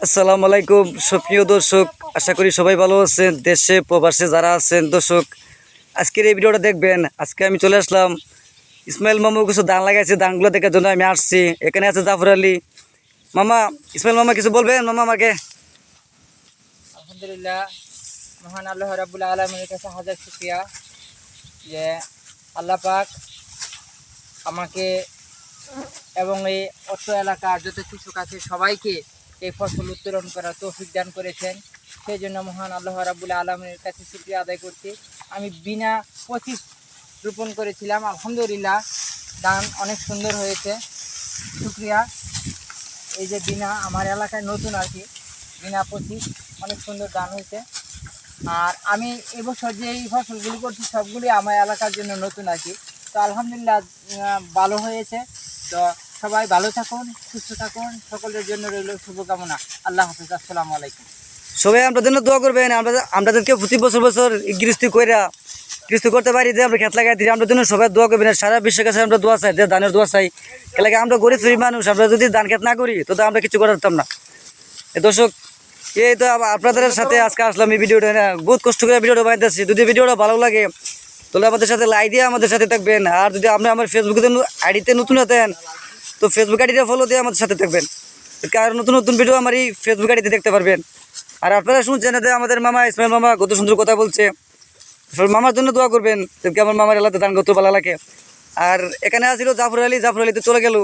আসসালামু আলাইকুম সুপ্রিয় দর্শক, আশা করি সবাই ভালো আছেন। দেশে প্রবাসে যারা আছেন দর্শক, আজকের এই ভিডিওটা দেখবেন। আজকে আমি চলে আসলাম ইসমাইল মামু কিছু ধান লাগাইছে, ধানগুলো দেখার জন্য আমি আসছি। এখানে আছে জাফর আলী মামা। ইসমাইল মামা কিছু বলবেন মামা আমাকে? আলহামদুলিল্লাহ, মহান আল্লাহ রাব্বুল আলামিনের কাছে হাজার শুকরিয়া যে আল্লাহ পাক আমাকে এবং এই অত্র এলাকার যত কৃষক আছে সবাইকে এই ফসল উত্তোলন করার তৌফিক দান করেছেন। সেই জন্য মহান আল্লাহ রাব্বুল আলামিনের কাছে শুকরিয়া আদায় করছি। আমি বিনা 25 রোপণ করেছিলাম, আলহামদুলিল্লাহ ধান অনেক সুন্দর হয়েছে। শুকরিয়া। এই যে বিনা আমার এলাকায় নতুন আর কি, বিনা 25 অনেক সুন্দর ধান হয়েছে। আর আমি এবছর যে এই ফসলগুলি করছি সবগুলি আমার এলাকার জন্য নতুন আর কি। তো আলহামদুলিল্লাহ ভালো হয়েছে। তো সবাই ভালো থাকুন, সুস্থ থাকুন, সকলের জন্য রইল শুভকামনা। আল্লাহ হাফিজ, আসসালামু আলাইকুম। সবাই আমরা জন্য দোয়া করবেন। আমাদেরকে প্রতি বছর বছর গৃহস্থী করতে পারি যে আমরা খেত লাগাই দিই। আমরা জন্য সবাই দোয়া করবেন। সারা বিশ্বের কাছে আমরা দোয়া চাই, যে ধানের দোয়া চাই। এলাকায় আমরা গরিব মানুষ, আমরা যদি ধান খেত না করি তো আমরা কিছু করতে পারতাম না। দর্শক, এই তো আপনাদের সাথে আজকে আসলাম এই ভিডিওটা। বহুত কষ্ট করে ভিডিওটা বানাইতেছি। যদি ভিডিওটা ভালো লাগে তাহলে আমাদের সাথে লাইক দিয়ে আমাদের সাথে থাকবেন। আর যদি আপনি আমার ফেসবুকে আইডিতে নতুন হতেন তো ফেসবুক আইডিটা ফলো দিয়ে আমাদের সাথে থাকবেন। কারণ নতুন নতুন ভিডিও আমার এই ফেসবুক আইডিতে দেখতে পারবেন। আর আপনারা শুনছেন যে আমাদের মামা ইসমাইল মামা কত সুন্দর কথা বলছে। মামার জন্য দোয়া করবেন, আমার মামার এলাকাতে ধান কত ভালো লাগে। আর এখানে আসছিল জাফর আলী তো চলে গেল।